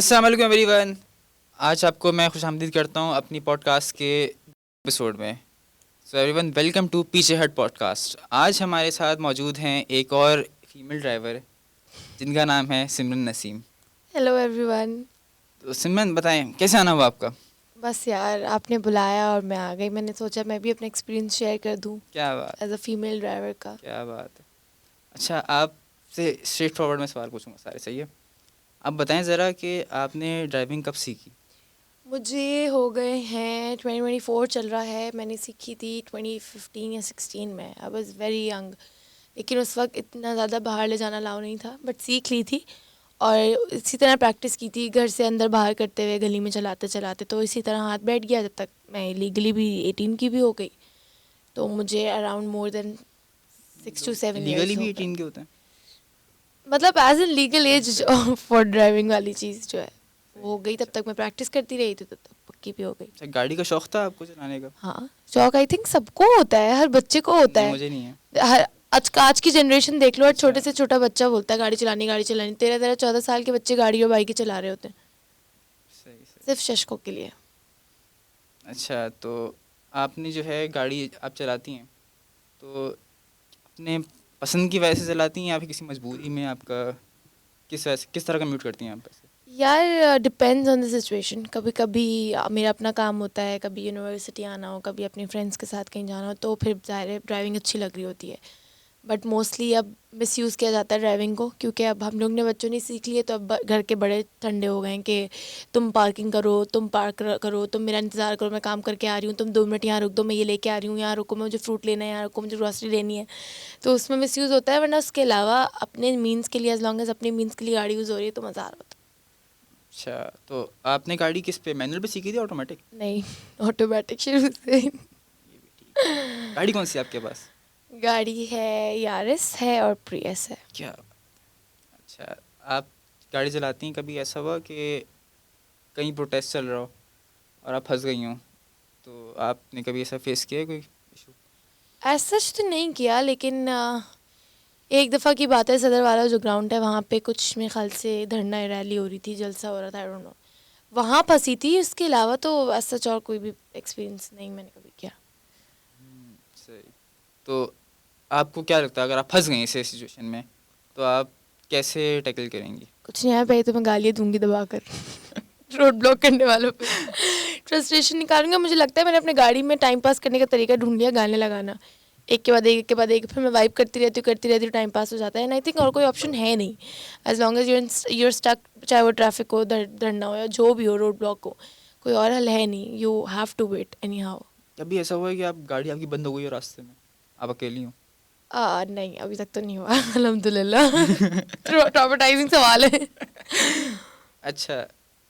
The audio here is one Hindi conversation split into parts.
अस्सलाम वालेकुम एवरीवन। आज आपको मैं खुशामदीद करता हूँ अपनी पॉडकास्ट के एपिसोड में। सो एवरीवन, वेलकम टू पीछे हट पॉडकास्ट। आज हमारे साथ मौजूद हैं एक और फीमेल ड्राइवर जिनका नाम है सिमरन नसीम। Hello everyone. तो सिमरन, बताएं कैसे आना हुआ आपका? बस यार, आपने बुलाया और मैं आ गई। मैंने सोचा मैं भी अपना एक्सपीरियंस शेयर कर दूं क्या बात, एज अ फीमेल ड्राइवर का। क्या बात है। अच्छा, आपसे स्ट्रेट फॉरवर्ड में सवाल पूछूंगा सारे, सही है? आप बताएं ज़रा कि आपने ड्राइविंग कब सीखी? मुझे हो गए हैं 2024 चल रहा है। मैंने सीखी थी 2015 या 16 में। आई वाज वेरी यंग, लेकिन उस वक्त इतना ज़्यादा बाहर ले जाना अलाउ नहीं था, बट सीख ली थी। और इसी तरह प्रैक्टिस की थी, घर से अंदर बाहर करते हुए, गली में चलाते चलाते, तो इसी तरह हाथ बैठ गया जब तक मैं लीगली भी 18 की भी हो गई। तो मुझे around more than 6 to 7 legally years हो भी गए। 18 के होते हैं? मतलब as an legal age for driving वाली चीज़ जो है वो हो गई। तब तक मैं प्रैक्टिस करती रही थी, तब तक पक्की भी हो गई। अच्छा, गाड़ी का शौक था आपको चलाने का? हाँ, शौक आई थिंक सबको होता है, हर बच्चे को होता नहीं, है। मुझे नहीं है। हर आज की जनरेशन देख लो, और अच्छा, छोटे से छोटा बच्चा बोलता है गाड़ी चलानी। 13 14 साल के बच्चे गाड़ी और बाइक चला रहे होते हैं, सही सही। सिर्फ शशकों के लिए। अच्छा, तो आपने जो है गाड़ी आप चलाती हैं तो अपने पसंद की वजह से चलाती हैं या फिर किसी मजबूरी में आपका किस वजह से, किस तरह का म्यूट करती हैं आप ऐसे? यार, डिपेंड्स ऑन द सिचुएशन। कभी कभी मेरा अपना काम होता है, कभी यूनिवर्सिटी आना हो, कभी अपने फ्रेंड्स के साथ कहीं जाना हो, तो फिर ज़ाहिर है ड्राइविंग अच्छी लग रही होती है। बट मोस्टली अब मिसयूज़ किया जाता है ड्राइविंग को, क्योंकि अब हम लोग ने बच्चों ने सीख लिए, तो अब घर के बड़े ठंडे हो गए हैं कि तुम पार्किंग करो, तुम करो, तुम मेरा इंतज़ार करो, मैं काम करके आ रही हूँ, तुम 2 मिनट यहाँ रुक दो, मैं ये लेके आ रही हूँ, यहाँ रुको, मुझे फ्रूट लेना है, यहाँ रुको, मुझे ग्रॉसरी लेनी है। तो उसमें मिसयूज़ होता है। वरना उसके अलावा अपने मीन्स के लिए, एज लॉन्ग एज अपने मीन्स के लिए गाड़ी यूज़ हो रही है, तो मज़ा आ रहा होता अच्छा, तो आपने गाड़ी किस पे, मैनुअल पे सीखी थी ऑटोमेटिक? है। नहीं, ऑटोमेटिक शुरू से। ये भी ठीक है। गाड़ी कौन सी है आपके पास? गाड़ी है, यारिस है और प्रियस है। क्या? अच्छा, आप गाड़ी चलाती हैं, कभी ऐसा हुआ कि कहीं प्रोटेस्ट चल रहा हो और आप फंस गई हों, तो आपने कभी ऐसा फेस किया है कोई इशू? एज सच तो नहीं किया, लेकिन एक दफ़ा की बात है, सदर वाला जो ग्राउंड है वहाँ पे कुछ मेरे ख्याल से धरना रैली हो रही थी, जलसा हो रहा था, आई डोंट नो, वहाँ फंसी थी। उसके अलावा तो एज सच और कोई भी एक्सपीरियंस नहीं मैंने कभी किया। सही। तो आपको क्या लगता है, अगर आप फंस गई ऐसे सिचुएशन में तो आप कैसे टैकल करेंगी? कुछ नहीं आया, पहले तो मैं गालियाँ दूंगी दबाकर रोड ब्लॉक करने वालों पे फ्रस्ट्रेशन निकालूंगा। मुझे लगता है मैंने अपने गाड़ी में टाइम पास करने का तरीका ढूंढ लिया, गाने लगाना, एक के बाद एक, एक के बाद एक, फिर मैं वाइब करती रहती हूँ, टाइम पास हो जाता है। एंड आई थिंक और कोई ऑप्शन है नहीं, as long as your stuck, चाहे वो ट्रैफिक हो, धरना हो, या जो भी हो, रोड ब्लॉक हो, कोई और हल है नहीं। You have to wait anyhow. कभी ऐसा हुआ है कि आप गाड़ी आपकी बंद हो गई हो रास्ते में, आप अकेली हो? नहीं, अभी तक तो नहीं हुआ अल्हम्दुलिल्लाह ट्रॉमेटाइजिंग सवाल है। अच्छा,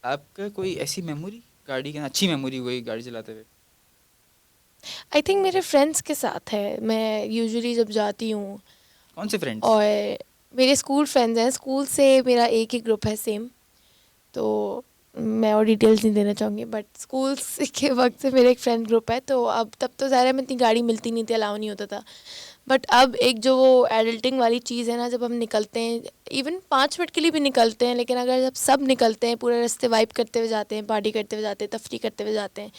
आपका कोई ऐसी मेमोरी गाड़ी की, अच्छी मेमोरी हुई गाड़ी चलाते हुए? आई थिंक मेरे फ्रेंड्स के साथ है। मैं यूजुअली जब जाती हूँ, कौन से फ्रेंड्स? और मेरे स्कूल फ्रेंड्स हैं, स्कूल से मेरा एक ही ग्रुप है सेम। तो मैं और डिटेल्स नहीं देना चाहूँगी, बट स्कूल के वक्त से मेरा एक फ्रेंड ग्रुप है। तो अब तब तो ज़्यादा में इतनी गाड़ी मिलती नहीं थी, अलाउ नहीं होता था। बट अब एक जो वो एडल्टिंग वाली चीज़ है ना, जब हम निकलते हैं, इवन 5 मिनट के लिए भी निकलते हैं, लेकिन अगर जब सब निकलते हैं, पूरे रास्ते वाइब करते हुए जाते हैं, पार्टी करते हुए जाते हैं, तफरी करते हुए जाते हैं,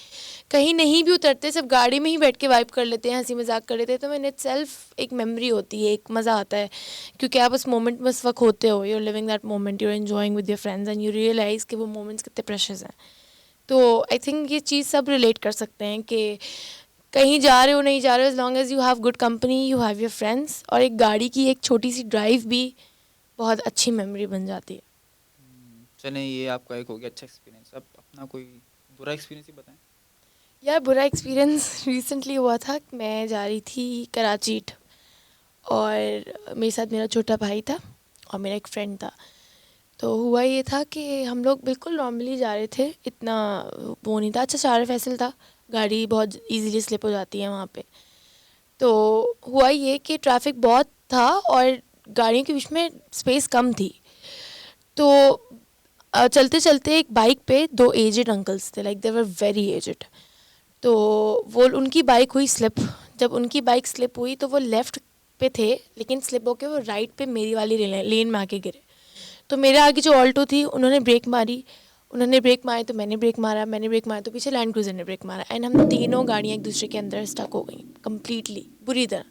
कहीं नहीं भी उतरते, सब गाड़ी में ही बैठ के वाइब कर लेते हैं, हंसी मजाक कर लेते हैं, तो इन इटसेल्फ एक मेमोरी होती है, एक मज़ा आता है। क्योंकि आप उस मोमेंट में उस वक्त होते हो, you are living that moment, you are enjoying with your friends, and you realise कि वो मोमेंट्स कितने प्रेशियस हैं। तो आई थिंक ये चीज़ सब रिलेट कर सकते हैं कि कहीं जा रहे हो, नहीं जा रहे हो, as long as you have good company, you have your friends, और एक गाड़ी की एक छोटी सी ड्राइव भी बहुत अच्छी मेमोरी बन जाती है। चलें, ये आपका एक हो गया अच्छा एक्सपीरियंस। अब अपना कोई बुरा एक्सपीरियंस ही बताएं। यार, बुरा एक्सपीरियंस रिसेंटली हुआ था। मैं जा रही थी कराची, और मेरे साथ मेरा छोटा भाई था और मेरा एक फ्रेंड था। तो हुआ ये था कि हम लोग बिल्कुल नॉर्मली जा रहे थे, इतना वो नहीं था। अच्छा, चार फैसल था, गाड़ी बहुत इजीली स्लिप हो जाती है वहाँ पे। तो हुआ ये कि ट्रैफिक बहुत था और गाड़ियों के बीच में स्पेस कम थी। तो चलते चलते एक बाइक पे दो एजेड अंकल्स थे, like they were very aged. तो वो उनकी बाइक हुई स्लिप। जब उनकी बाइक स्लिप हुई तो वो लेफ़्ट पे थे, लेकिन स्लिप होके वो राइट पे मेरी वाली लेन में आके गिरे। तो मेरे आगे जो ऑल्टो थी, उन्होंने ब्रेक मारी उन्होंने ब्रेक मारे तो मैंने ब्रेक मारा, मैंने ब्रेक मारा तो पीछे लैंड क्रूज़र ने ब्रेक मारा, एंड हम तीनों गाड़ियाँ एक दूसरे के अंदर स्टक हो गई कम्प्लीटली, बुरी तरह.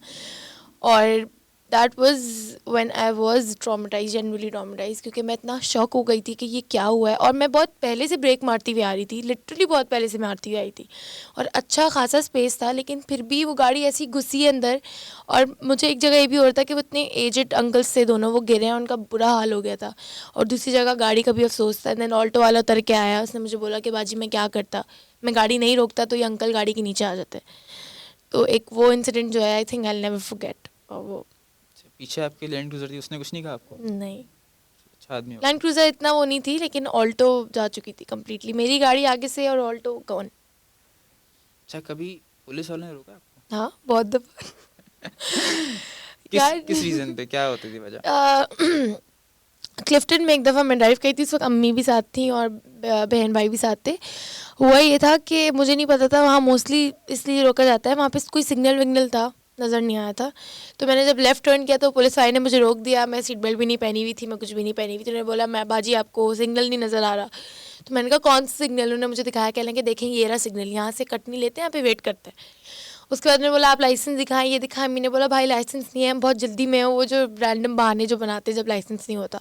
और that was when I was traumatise, generally traumatise, क्योंकि मैं इतना शॉक हो गई थी कि ये क्या हुआ है. और मैं बहुत पहले से ब्रेक मारती हुई आ रही थी, लिटरली बहुत पहले से मारती हुई आई थी, और अच्छा खासा स्पेस था, लेकिन फिर भी वो गाड़ी ऐसी घुसी अंदर. और मुझे एक जगह ये भी हो रहा था कि वो इतने एजड अंकल्स थे दोनों, वो गिरे हैं, उनका बुरा हाल हो गया था. और दूसरी जगह गाड़ी का भी अफसोस था. देन ऑल्टो वाला उतर के आया, उसने मुझे बोला कि बाजी मैं क्या करता, मैं गाड़ी नहीं रोकता तो ये अंकल गाड़ी के नीचे आ जाते. तो एक वो इंसिडेंट जो है, I think I will never forget. और वो पीछे आपके लैंड क्रूजर थी, उसने कुछ नहीं कहा आपको? नहीं, अच्छा आदमी होगा। लैंड क्रूज़र इतना वो नहीं थी, लेकिन ऑल्टो जा चुकी थी कम्प्लीटली, मेरी गाड़ी आगे से और ऑल्टो गॉन. अच्छा, कभी पुलिस वालों ने रोका आपको? हाँ, बहुत दफ़ा. किस रीज़न पे, क्या होती थी वजह? क्लिफ्टन में एक दफ़ा मैं ड्राइव की थी, उस वक्त अम्मी भी साथ थी और बहन भाई भी साथ थे. हुआ ये था कि मुझे नहीं पता था वहाँ मोस्टली इसलिए रोका जाता है, वहाँ पे कोई सिग्नल विग्नल था नज़र नहीं आया था. तो मैंने जब लेफ़्ट टर्न किया तो पुलिस वाले ने मुझे रोक दिया. मैं सीट बेल्ट भी नहीं पहनी हुई थी, मैं कुछ भी नहीं पहनी हुई थी. उन्होंने बोला मैं बाजी आपको सिग्नल नहीं नज़र आ रहा. तो मैंने कहा कौन सा सिग्नल. उन्होंने मुझे दिखाया, कह लें कि देखें ये रहा सिग्नल, यहाँ से कट नहीं लेते, यहाँ पे वेट करते हैं. उसके बाद उन्होंने बोला आप लाइसेंस दिखाएं, ये दिखाएं. मैंने बोला भाई लाइसेंस नहीं है, हम बहुत जल्दी में हो. वो जो रैंडम बहाने जो बनाते हैं जब लाइसेंस नहीं होता.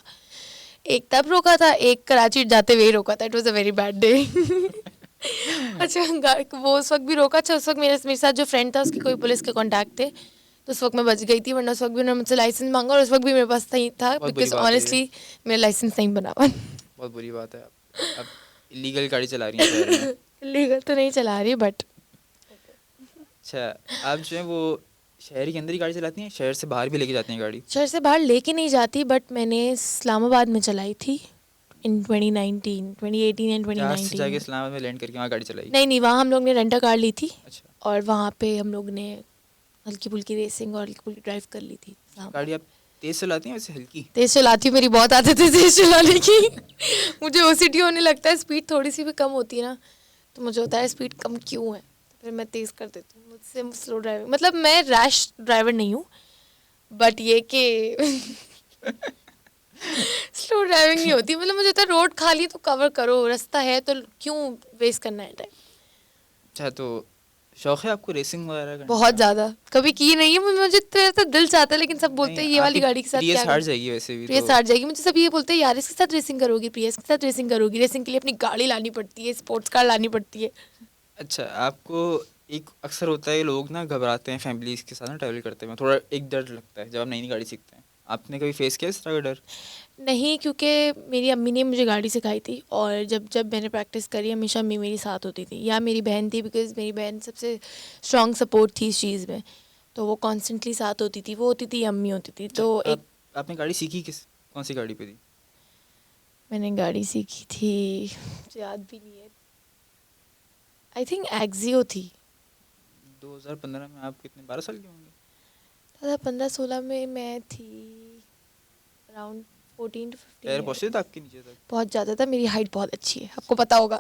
एक तब रोका था, एक कराची जाते हुए रोका था. It was a very bad day. अच्छा, वो उस वक्त भी रोका. अच्छा, उस वक्त मेरे साथ जो फ्रेंड था उसके कोई पुलिस के कॉन्टैक्ट थे, तो उस वक्त मैं बच गई थी, वरना उस वक्त भी उन्होंने मुझसे लाइसेंस मांगा और उस वक्त भी मेरे पास नहीं था, बहुत बुरी बिकॉज बात है ये। ऑनेस्टली मेरा लाइसेंस नहीं बना हुआ. बहुत बुरी बात है। आप इलीगल गाड़ी चला रही हैं शहर में। लीगल तो नहीं चला रही, बट अच्छा, आप जो है वो शहर के अंदर ही गाड़ी चलाती हैं, शहर से बाहर भी लेके जाती हैं गाड़ी? शहर से बाहर लेके नहीं जाती, बट मैंने इस्लामाबाद में चलाई थी इन 2019, 2018 एंड जहाँ से 2019 जाके में. इस्लामाबाद में लैंड करके वहाँ गाड़ी चलाई? नहीं, वहाँ हम लोग ने रेंटा कार ली थी अच्छा, और वहाँ पे हम लोग ने हल्की फुल्की रेसिंग और हल्की फुल्की ड्राइव कर ली थी. गाड़ी आप तेज़ चलाती हैं वैसे हल्की? तेज़ चलाती हूँ, मेरी बहुत आदत है तेज़ चलाने की. मुझे ओसीडी होने लगता है, स्पीड थोड़ी सी भी कम होती है ना तो मुझे होता है स्पीड कम क्यों है, तो फिर मैं तेज़ कर देती हूँ. मुझसे स्लो ड्राइविंग, मतलब मैं रैश ड्राइवर नहीं हूँ, बट ये कि स्लो ड्राइविंग नहीं होती. मतलब मुझे होता है रोड खाली तो कवर करो, रास्ता है तो क्यों वेस्ट करना है टाइम. अच्छा, तो शौक है आपको रेसिंग वगैरह करने बहुत का? ज़्यादा. कभी की नहीं है, मुझे तो ऐसा दिल चाहता है, लेकिन सब बोलते हैं नहीं, ये वाली आपकी गाड़ी के साथ प्रियस क्या हार करूं? जाएगी वैसे भी प्रियस तो। हार जाएगी. मुझे सब ये बोलते हैं यार इसके साथ रेसिंग करोगी, प्रियस के साथ रेसिंग करोगी. रेसिंग के लिए अपनी गाड़ी लानी पड़ती है, स्पोर्ट्स कार लानी पड़ती है. अच्छा, आपको एक अक्सर होता है लोग ना घबराते हैं फैमिलीज के साथ ना ट्रैवल करते हैं, थोड़ा एक डर लगता है जब आप नई नई गाड़ी सीखते हैं. आपने कभी फेस किया इस तरह का डर? नहीं, क्योंकि मेरी अम्मी ने मुझे गाड़ी सिखाई थी और जब जब मैंने प्रैक्टिस करी हमेशा अम्मी मेरी साथ होती थी, या मेरी बहन थी, बिकॉज़ मेरी बहन सबसे स्ट्रॉन्ग सपोर्ट थी इस चीज़ में, तो वो कॉन्स्टेंटली साथ होती थी. वो होती थी, अम्मी होती थी. तो एक आपने गाड़ी सीखी कौन सी गाड़ी पे थी? मैंने गाड़ी सीखी थी, मुझे याद भी नहीं है, आई थिंक एक्सियो थी. 2015 में आप कितने, 12 साल के होंगे? 2015-16 में मैं थी अराउंड 14 to 15 टायर years. पहुँचे थे आपके नीचे तक? बहुत ज़्यादा था. मेरी हाइट बहुत अच्छी है, आपको पता होगा.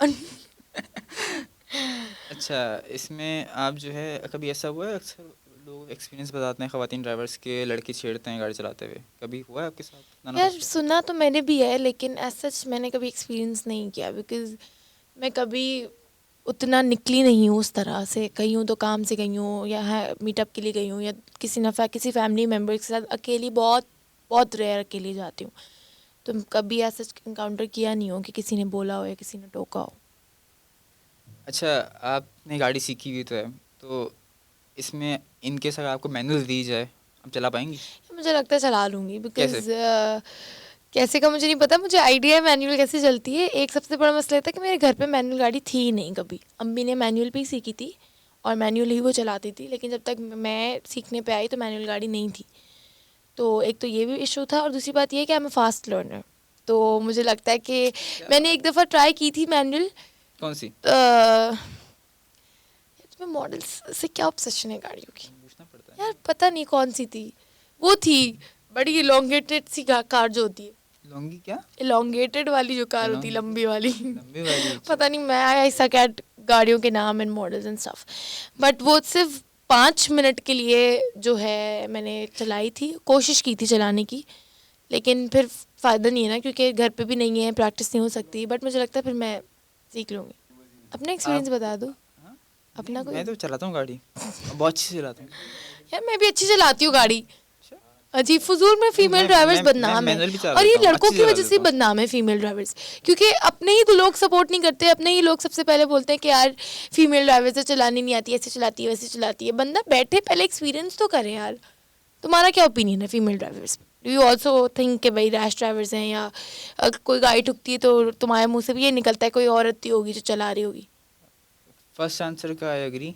अच्छा, इसमें आप जो है कभी ऐसा हुआ है, अक्सर लोग एक्सपीरियंस बताते हैं ख़वातीन ड्राइवर्स के, लड़के छेड़ते हैं गाड़ी चलाते हुए, कभी हुआ है आपके साथ? None of यार this? सुना तो मैंने भी है, लेकिन एज सच मैंने कभी एक्सपीरियंस नहीं किया, बिकॉज़ मैं कभी उतना निकली नहीं हूँ उस तरह से. कहीं हूँ तो काम से गई हूँ, या मीटअप के लिए गई हूँ, या किसी फैमिली मेम्बर के साथ अकेली, बहुत बहुत रेयर अकेली जाती हूँ. तो कभी ऐसा इनकाउंटर किया नहीं हो कि किसी ने बोला हो या किसी ने टोका हो. अच्छा, आपने गाड़ी सीखी हुई तो इसमें इनकेस अगर आपको मैनुअल दी जाए, आप चला पाएंगी? मुझे लगता है चला लूँगी, बिकॉज कैसे? कैसे का मुझे नहीं पता. मुझे आइडिया है मैनुअल कैसे चलती है. एक सबसे बड़ा मसला था कि मेरे घर पे मैनुअल गाड़ी थी ही नहीं कभी. अम्मी ने मैनुअल पे ही सीखी थी और मैनुअल ही वो चलाती थी, लेकिन जब तक मैं सीखने पे आई तो मैनुअल गाड़ी नहीं थी. तो एक तो ये भी इशू था, और दूसरी बात ये है कि I am a fast learner. तो मुझे लगता है कि मैंने एक दफ़ा ट्राई की थी मैनुअल. कौन सी? तुम्हें मॉडल्स से क्या ऑब्सेशन है गाड़ियों की? पूछना पड़ता है। यार पता नहीं कौन सी थी, वो थी बड़ी इलोंगेटेड सी कार जो होती है, लॉन्गी क्या? इलोंगेटेड वाली जो कार होती है, लंबी वाली. लंबी वाली? अच्छा। पता नहीं, मैं ऐसा क्या गाड़ियों के नाम and models and stuff. But वो सिर्फ 5 मिनट के लिए जो है मैंने चलाई थी, कोशिश की थी चलाने की, लेकिन फिर फ़ायदा नहीं है ना, क्योंकि घर पे भी नहीं है, प्रैक्टिस नहीं हो सकती, बट मुझे लगता है फिर मैं सीख लूँगी। अपना एक्सपीरियंस बता दो। हाँ? अपना नहीं, मैं कोई तो चलाता हूँ गाड़ी, और बहुत अच्छी चलाता हूँ। यार मैं भी अच्छी चलाती हूँ गाड़ी। अच्छा। अजीब फजूल में नहीं, फीमेल ड्राइवर्स मैं बदनाम है, मैनुअल भी चला और ये लेता हूँ, लड़कों अच्छी की चला वजह से लेता हूँ। बदनाम है फीमेल ड्राइवर्स, क्योंकि अपने ही लोग सपोर्ट नहीं करते, अपने ही लोग सबसे पहले बोलते हैं कि यार फीमेल ड्राइवर से चलानी नहीं आती, ऐसे चलाती है वैसे चलाती है। बंदा बैठे पहले एक्सपीरियंस तो करे यार। तुम्हारा क्या ओपिनियन है female drivers? Do you also think कि भाई रैश ड्राइवर्स हैं, या कोई गाड़ी ठुकती है तो तुम्हारे मुंह से भी ये निकलता है कोई औरत ही होगी जो चला रही होगी? फर्स्ट आंसर का आई एग्री,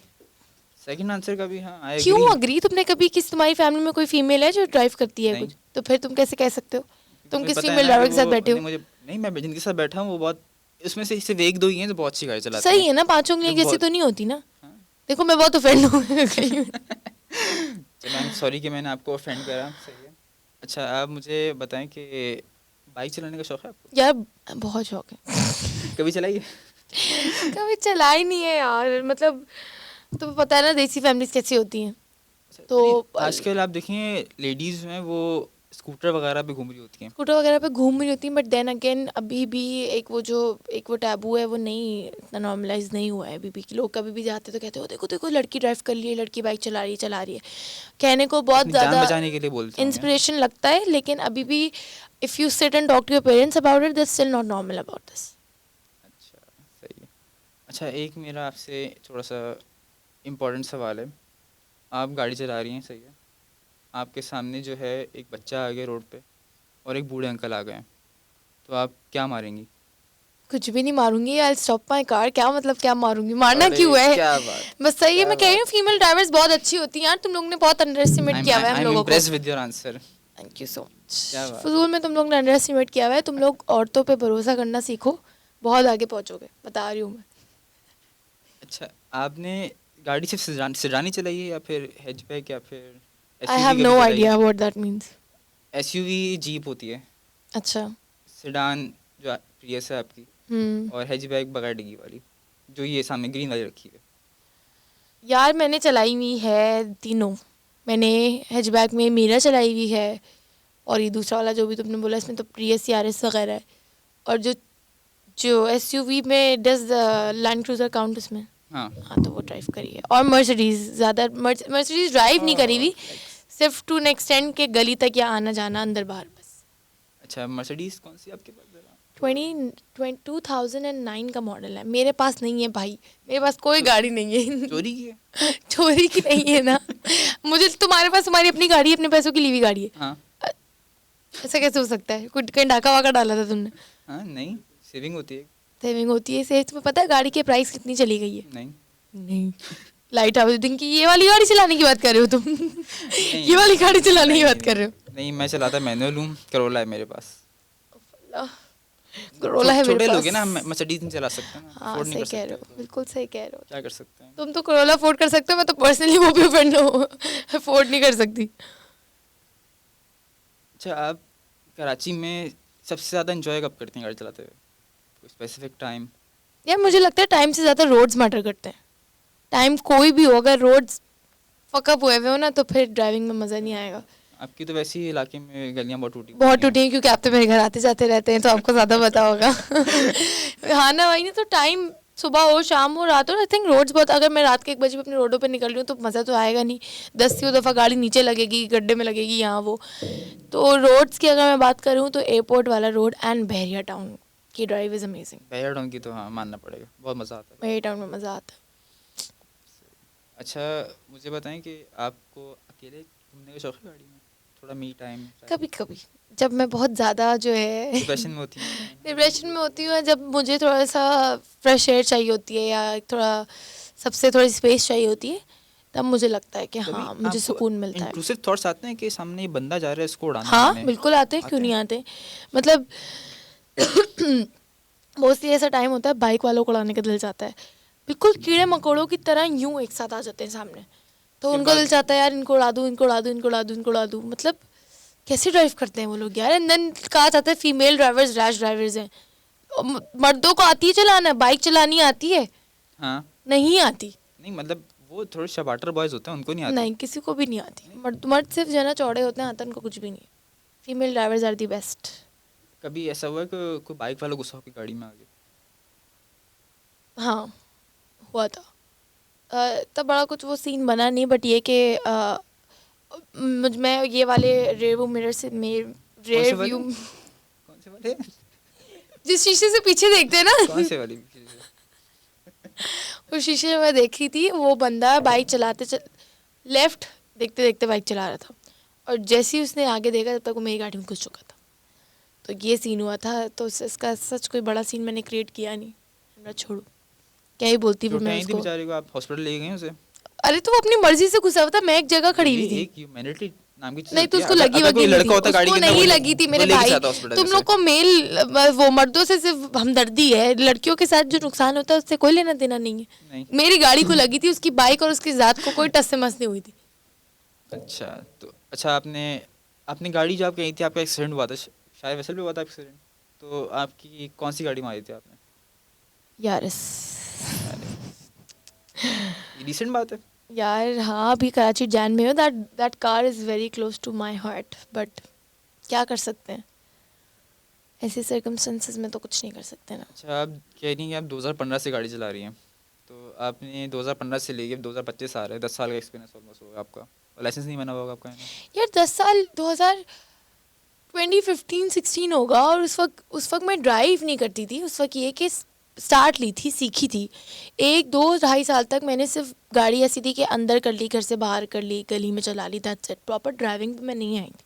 सेकंड आंसर का भी हाँ आई क्यों एग्री। अग्री? तुमने कभी तुम्हारी फैमिली में कोई फीमेल है जो ड्राइव करती है नहीं, कुछ? तो फिर तुम कैसे कह सकते हो? क्योंकि तुम मुझे किस पता है फीमेल ना कि ड्राइवर के साथ वो बैठे नहीं, हो? मुझे नहीं, मैं जिनके साथ बैठा हूँ वो बहुत, उसमें से सिर्फ एक दो ही हैं जो बहुत अच्छी गाड़ी तो चलाते सही हैं, है ना, पांचों जो उंगलियां जैसी बहुत तो नहीं होती ना। हाँ। देखो मैं बहुत ऑफेंड हूँ कहीं में। चलो, आई एम सॉरी कि मैंने आपको ऑफेंड करा, सही है। अच्छा, आप मुझे बताएं कि बाइक चलाने का शौक है आपको? यार बहुत शौक है। कभी चलाइए। कभी चला ही नहीं है यार, मतलब तो पता है ना देसी फैमिलीज कैसी होती हैं। अच्छा, तो नहीं, आजकल आप देखें लेडीज़ जो हैं वो स्कूटर वगैरह पे घूम रही होती हैं। स्कूटर वगैरह पे घूम रही होती हैं, बट देन अगेन अभी भी एक वो टैबू है, वो नहीं इतना नॉर्मलाइज नहीं हुआ है अभी भी, कि लोग कभी भी जाते तो कहते हो देखो देखो लड़की ड्राइव कर रही है, लड़की बाइक चला रही है। कहने को बहुत अपनी जान ज़्यादा बचाने के लिए बोलते होंगे। इंस्पिरेशन लगता है, लेकिन अभी भी if you sit and talk to your parents about it, they still not normal about this. अच्छा, सही है। अच्छा, एक मेरा आपसे थोड़ा सा इम्पोर्टेंट सवाल है। आप गाड़ी चला रही हैं, सही है, आपके सामने जो है एक बच्चा आ गया रोड पे और एक बूढ़े अंकल आ गए हैं, तो आप क्या मारेंगी? कुछ भी नहीं मारूंगी, आई स्टॉप माई कार। क्या मतलब क्या मारूंगी? मारना अरे क्यों है? क्या बात, बस सही है, क्या मैं कह रही हूँ बात। फीमेल ड्राइवर्स बहुत अच्छी होती हैं यार, तुम लोग ने बहुत अंडर एस्टिमेट किया हुआ है हम आई एम लोगों को। Impressed with your answer. Thank you सो क्या मच। बात। फजूल में तुम लोग ने अंडर एस्टिमेट किया हुआ है, तुम लोग औरतों पे भरोसा करना सीखो, बहुत आगे पहुंचोगे, बता रही हूँ मैं। अच्छा, आपने गाड़ी सिर्फ सिडानी चलाई है या फिर हैचबैक या फिर आई हैव एसयूवी कभी नो चलाई है? Idea what that means. SUV jeep होती है, अच्छा। सिडान जो प्रियस है आपकी, और हैचबैक बगैर डिग्गी वाली, जो ये सामने ग्रीन वाली रखी है। यार मैंने चलाई हुई है तीनों। मैंने हैचबैक में मीरा चलाई हुई है, और ये दूसरा वाला जो भी तुमने बोला इसमें तो प्रियस यारिस वगैरह है, और जो जो एसयूवी में डज लैंड क्रूजर काउंट उसमें? हाँ। हाँ तो वो ड्राइव करी है। और मर्सिडीज, ज़्यादा मर्सिडीज ड्राइव नहीं करी हुई, सिर्फ टू एन एक्सटेंड के गली तक या आना जाना अंदर बाहर बस। अच्छा, मर्सिडीज कौन सी आपके पास जरा? 2009 का मॉडल है, मेरे पास नहीं है भाई, मेरे पास कोई गाड़ी नहीं है। चोरी की है? चोरी की नहीं है ना। मुझे तुम्हारे पास तुम्हारी अपनी गाड़ी है, अपने पैसों की ली हुई गाड़ी है। हाँ। ऐसा कैसे हो सकता है? कुछ कहीं डाका वाका डाला था तुमने? हाँ, नहीं, सेविंग होती है। सेविंग होती है, से तुम्हें पता है गाड़ी की प्राइस कितनी चली गई है? नहीं। नहीं। लाइट हाउस दिन की ये वाली गाड़ी चलाने की बात कर रहे हो तुम? ये वाली गाड़ी चलाने की बात कर रहे हो? नहीं, मैं चलाता मैनुअल हूँ, करोला है मेरे पास। करोला है मेरे छोटे पास। लोग हैं ना, मर्सिडीज नहीं चला सकते ना, हाँ अफोर्ड नहीं सही कर कह सकते, रहे हो, तो बिल्कुल सही कह रहे हो। क्या कर सकते हैं। तुम तो करोला अफोर्ड कर सकते हो, मैं तो पर्सनली वो भी अफोर्ड नहीं कर सकती। अच्छा, आप कराची में सबसे ज़्यादा इंजॉय कब करते हैं गाड़ी चलाते हुए? कोई स्पेसिफिक टाइम? यार मुझे लगता है टाइम से ज़्यादा रोड्स मैटर करते हैं। टाइम कोई भी हो, अगर रोड्स फकअप हुए हुए हो ना तो फिर ड्राइविंग में मज़ा नहीं आएगा। आपकी तो वैसे ही इलाके में गलियाँ बहुत टूटी बहुत फूटी हैं। टूटी हैं, क्योंकि आप तो मेरे घर आते जाते रहते हैं तो आपको ज़्यादा पता होगा। हाँ ना भाई, नहीं तो टाइम सुबह हो शाम हो रात हो, आई थिंक रोड्स बहुत, अगर मैं रात के 1 बजे अपने रोडों पे निकल रही हूँ तो मज़ा तो आएगा नहीं। 10वीं दफ़ा गाड़ी नीचे लगेगी, गड्ढे में लगेगी, यहाँ वो। तो रोड्स की अगर मैं बात करूँ तो एयरपोर्ट वाला रोड एंड बहरिया टाउन की ड्राइव इज़ अमेजिंग। बहरा टाउन की तो हाँ मानना पड़ेगा, बहुत मज़ा आता है। बहरिया टाउन में मज़ा आता है। अच्छा, मुझे बताएं कि आपको अकेले घूमने का शौक है गाड़ी में? थोड़ा मी टाइम कभी कभी जब मैं बहुत ज़्यादा जो है डिप्रेशन में होती है? डिप्रेशन में होती हूँ, जब मुझे थोड़ा सा फ्रेश एयर चाहिए होती है, या थोड़ा सबसे थोड़ी स्पेस चाहिए होती है, तब मुझे लगता है कि कभी हाँ मुझे आपको सुकून मिलता है। इंट्रूसिव थॉट्स आते हैं कि सामने ये बंदा जा रहा है, इसको उड़ाना है हाँ मैंने? बिल्कुल आते हैं, क्यों नहीं आते। मतलब मोस्टली ऐसा टाइम होता है बाइक वालों को उड़ाने का दिल चाहता है, बिल्कुल कीड़े मकोड़ों की तरह यूं एक साथ आ जाते हैं सामने, तो उसके उनको दिल बाद चाहता है यार इनको उड़ा दूँ, इनको उड़ा दूँ, इनको उड़ा दूँ, इनको उड़ा दूँ। मतलब कैसे ड्राइव करते हैं वो लोग यार। एंड देन कहा जाता है फीमेल ड्राइवर्स रैश ड्राइवर्स हैं। मर्दों को आती है चलाना, बाइक चलानी आती है? हाँ, नहीं आती। नहीं मतलब वो थोड़े शबाटर बॉयज़ होते हैं, उनको नहीं आती। नहीं, किसी को भी नहीं आती। मर्द सिर्फ जो है ना चौड़े होते हैं, आता उनको कुछ भी नहीं। Female drivers are the best. कभी ऐसा हुआ है कि कोई बाइक वाला गुस्सा होकर गाड़ी में आ गया? हाँ, हुआ था। तब बड़ा कुछ वो सीन बना नहीं, बट ये कि मैं ये वाले रेयर व्यू मिरर से कौन से रेयर वाले? व्यू कौन से वाले? जिस शीशे से पीछे देखते हैं ना कौन से वाली? उस शीशे में मैं देखी थी, वो बंदा बाइक चलाते लेफ्ट देखते देखते बाइक चला रहा था, और जैसे ही उसने आगे देखा तब तक वो मेरी गाड़ी में घुस चुका था। तो ये सीन हुआ था। तो इसका सच कोई बड़ा सीन मैंने क्रिएट किया नहीं। मैं छोड़ू, क्या ही बोलती फिर चोटें मैं आई थी उसको। बेचारे को, आप हॉस्पिटल ले गए उसे? अरे तो वो अपनी मर्जी से घुसा हुआ था, मैं एक जगह खड़ी हुई ये थी। एक ह्यूमैनिटी नाम की चीज नहीं तो होती है। उसको अगर लगी अगर वगी कोई नहीं लड़का थी, होता गाड़ी उसको के अंदर, नहीं वो लगी थी वो मेरे लेके भाई। जाता हॉस्पिटल तुम से। लोग को मेल वो मर्दों से सिर्फ हमदर्दी है, लड़कियों के साथ जो नुकसान होता है उससे कोई लेना देना नहीं है। नहीं। मेरी गाड़ी को लगी थी, उसकी बाइक और उसकी जात को कोई टस से मस नहीं हुई थी। अच्छा, तो अच्छा आपने अपनी गाड़ी जो आप कही थी, आपका एक्सीडेंट हुआ था, शायद वैसे भी हुआ था एक्सीडेंट, तो आपकी कौन सी गाड़ी मारी थी आपने? यारस। अरे, रिसेंट बात है? यार हाँ, अभी कराची जैन में हो। That car is very close to my heart, but क्या कर सकते हैं, ऐसे सर्कमस्टेंसेस में तो कुछ नहीं कर सकते ना। अच्छा, आप कह रही हैं कि आप 2015 से गाड़ी चला रही हैं, तो आपने 2015 से लेके 2025 आ रहे हैं, 10 साल का एक्सपीरियंस ऑलमोस्ट होगा आपका, और लाइसेंस नहीं बना होगा आपका, है ना? यार 10 साल 2015-16 होगा, और उस वक्त मैं ड्राइव नहीं करती थी। उस वक्त ये कि स्टार्ट ली थी, सीखी थी। 1-2-2.5 साल तक मैंने सिर्फ गाड़ी ऐसी थी कि अंदर कर ली, घर से बाहर कर ली, गली में चला ली, दैट्स इट। प्रॉपर ड्राइविंग पे मैं नहीं आई थी।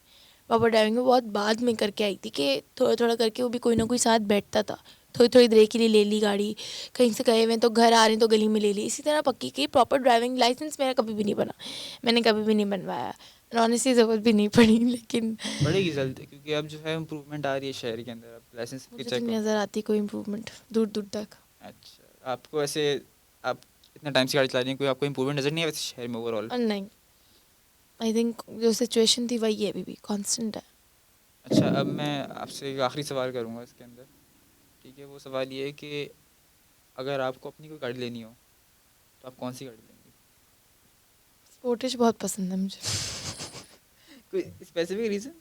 प्रॉपर ड्राइविंग में बहुत बाद में करके आई थी, कि थोड़ा थोड़ा करके वो भी कोई ना कोई साथ बैठता था। थोड़ी थोड़ी देर के लिए ले ली गाड़ी, कहीं से गए हुए तो घर आ रहे हैं तो गली में ले ली, इसी तरह पक्की की। प्रॉपर ड्राइविंग लाइसेंस मेरा कभी भी नहीं बना, मैंने कभी भी नहीं बनवाया। ऑनेस्टली ज़रूरत भी नहीं पड़ी, लेकिन पड़ेगी जल्द, क्योंकि अब जो है इम्प्रूवमेंट आ रही है शहर के अंदर, अब लाइसेंस के मुझे तो चेक। नहीं नज़र आती कोई इम्प्रूवमेंट दूर दूर तक। अच्छा, आपको ऐसे, आप इतना टाइम से गाड़ी चला रही हैं, कोई आपको इम्प्रूवमेंट नज़र नहीं है वैसे शहर में ओवरऑल? और नहीं, आई थिंक जो सिचुएशन थी वही है, अभी भी कांस्टेंट है। अच्छा, अब मैं आपसे एक आखिरी सवाल करूँगा इसके अंदर, ठीक है? वो सवाल ये है कि अगर आपको अपनी कोई गाड़ी लेनी हो, तो आप कौन सी गाड़ी लेंगे? स्पोर्टिश बहुत पसंद है मुझे। कोई स्पेसिफिक रीज़न?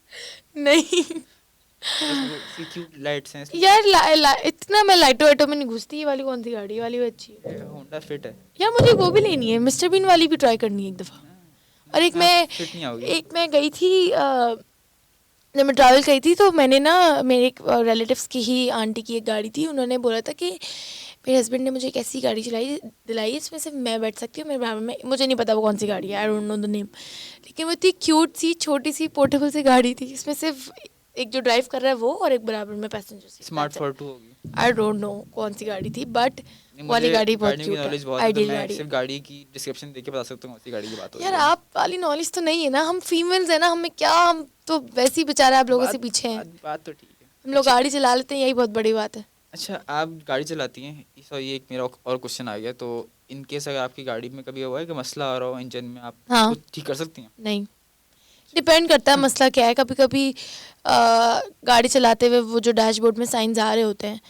नहीं बस वो सी क्यूट लाइट्स हैं इसलिए? यार, इतना मैं लाइटो वाइटो में नहीं घुसती। ये वाली कौन सी गाड़ी, ये वाली भी अच्छी है। होंडा फिट है। यार मुझे वो भी लेनी है, मिस्टर बीन वाली भी ट्राई करनी है एक दफ़ा। और फिट नहीं आओगी। एक मैं गई थी, जब मैं ट्रैवल करी थी तो मैंने ना, मेरे एक रिलेटिव्स की ही आंटी की एक गाड़ी थी, उन्होंने बोला था कि मेरे हस्बैंड ने मुझे एक ऐसी गाड़ी दिलाई इसमें सिर्फ मैं बैठ सकती हूँ, मेरे बराबर में। मुझे नहीं पता वो कौन सी गाड़ी है, I don't know the name, लेकिन वो इतनी क्यूट सी छोटी सी पोर्टेबल सी गाड़ी थी, इसमें सिर्फ एक जो ड्राइव कर रहा है वो, और एक बराबर में पैसेंजर सीट। स्मार्ट फोर्टू होगी। आई डोंट नो कौन सी गाड़ी थी, बट नहीं, वाली मुझे गाड़ी बहुत गाड़ियों की क्यूट नॉलेज है, बहुत है, तो आइडियल मैं गाड़ी सिर्फ है। गाड़ी की डिस्क्रिप्शन देख के बता सकता हूँ कौन सी गाड़ी की बात हो रही यार है। आप वाली नॉलेज तो नहीं है ना, हम फीमेल्स है ना, हमें क्या, हम तो वैसे ही बेचारे आप लोगों से पीछे हैं। बात तो ठीक है। हम लोग गाड़ी चला लेते हैं, यही बहुत बड़ी बात है। अच्छा, आप गाड़ी चलाती हैं, ये एक मेरा और क्वेश्चन आ गया, तो इन केस अगर आपकी गाड़ी में कभी हुआ है कि मसला आ रहा हो इंजन में, आप हाँ। खुद ठीक कर सकती हैं? नहीं, डिपेंड करता है मसला क्या है। कभी कभी गाड़ी चलाते हुए वो जो डैशबोर्ड में साइंस आ रहे होते हैं,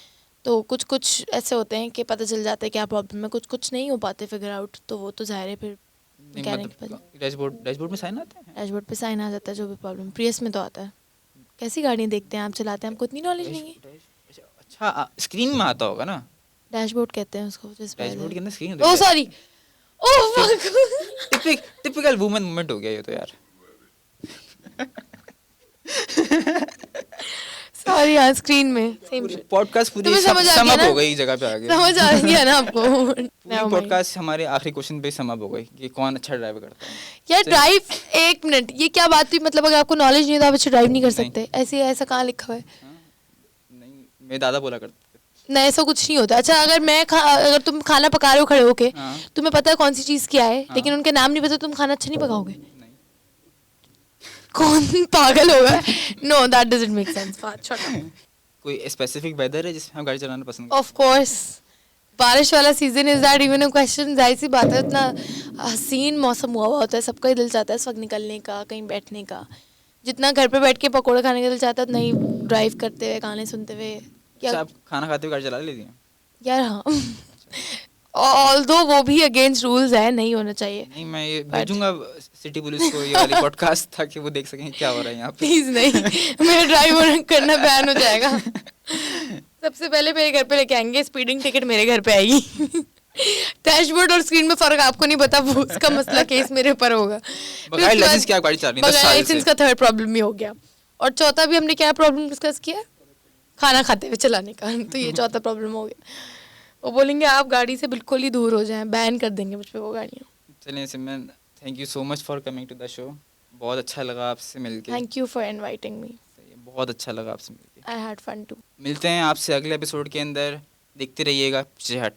तो कुछ कुछ ऐसे होते हैं कि पता चल जाता है क्या प्रॉब्लम है, कुछ कुछ नहीं हो पाते फिगर आउट, तो वो तो ज़ाहिर है फिर नहीं, मैकेनिक पर। मतलब डैशबोर्ड में साइन आते हैं? डैशबोर्ड पे साइन आ जाता है जो भी प्रॉब्लम। प्रियस में तो आता है। कैसी गाड़ियाँ देखते हैं आप, चलाते हैं, हमको इतनी नॉलेज नहीं है। अच्छा, स्क्रीन में आता होगा ना? डैशबोर्ड कहते हैं उसको, डैशबोर्ड के अंदर स्क्रीन ओह सॉरी, ओह टिपिकल वुमन मूवमेंट हो गया ये तो यार। सॉरी यार, स्क्रीन में सेम पॉडकास्ट पूरी तुम्हें समझ आ सम गया अप ना? हो गई जगह पे आ गए। समझ आ गया ना आपको? पूरी Never mind. पॉडकास्ट हमारे आखिरी क्वेश्चन पे सम अप हो गई कि कौन अच्छा ड्राइव करता है। यार ड्राइव, एक मिनट, ये क्या बात हुई? मतलब अगर आपको नॉलेज नहीं है तो आप अच्छा ड्राइव नहीं कर नहीं। सकते? ऐसे ऐसा कहाँ लिखा हुआ है? नहीं, मेरे दादा बोला करते थे। नहीं, ऐसा कुछ नहीं होता। अच्छा, अगर तुम खाना पका रहे हो खड़े होके, हाँ। तुम्हें पता है कौन सी चीज़ क्या है, हाँ। लेकिन उनके नाम नहीं पता, तुम खाना अच्छा नहीं पकाओगे? नहीं। कौन पागल होगा? No, that doesn't make sense. कोई स्पेसिफिक वेदर है जिसमें हम गाड़ी चलाना पसंद करते ऑफ कोर्स, बारिश वाला season, is that even a question? जाहिर सी बात है, इतना हसीन मौसम हुआ हुआ होता है, सबका ही दिल चाहता है इस वक्त निकलने का, कहीं बैठने का। जितना घर पे बैठ के पकौड़े खाने का दिल चाहता है, उतना ही ड्राइव करते हुए गाने सुनते हुए। हैं? अच्छा, आप खाना खाते हुए गाड़ी चला लेती हैं? यार हाँ ऑल्दो वो भी अगेंस्ट रूल्स है, नहीं होना चाहिए। नहीं, मैं ये But- भेजूंगा सिटी पुलिस को ये वाली पॉडकास्ट, ताकि वो देख सकें क्या हो रहा है यहाँ पे। प्लीज नहीं, मेरा ड्राइव करना बैन हो जाएगा। सबसे पहले मेरे घर पे लेके आएंगे, स्पीडिंग टिकट मेरे घर पे आएगी। डैशबोर्ड और स्क्रीन में फर्क आपको नहीं पता, वो उसका मसला केस मेरे ऊपर होगा। बगैर लाइसेंस क्या गाड़ी चला रही है 10 बगैर साल लाइसेंस से? का थर्ड प्रॉब्लम ही हो गया। और चौथा भी हमने क्या प्रॉब्लम डिस्कस किया, खाना खाते हुए चलाने का। तो ये चौथा प्रॉब्लम हो गया। वो बोलेंगे आप गाड़ी से बिल्कुल ही दूर हो जाएं, बैन कर देंगे मुझ पे वो गाड़ियाँ। चलिए Simran, thank you so much for coming to the show. बहुत अच्छा लगा आपसे मिलके। Thank you for inviting me, सही है, बहुत अच्छा लगा आपसे मिलके। I had fun too. मिलते हैं आपसे अगले एपिसोड के अंदर। देखते रहिएगा पीछे हट।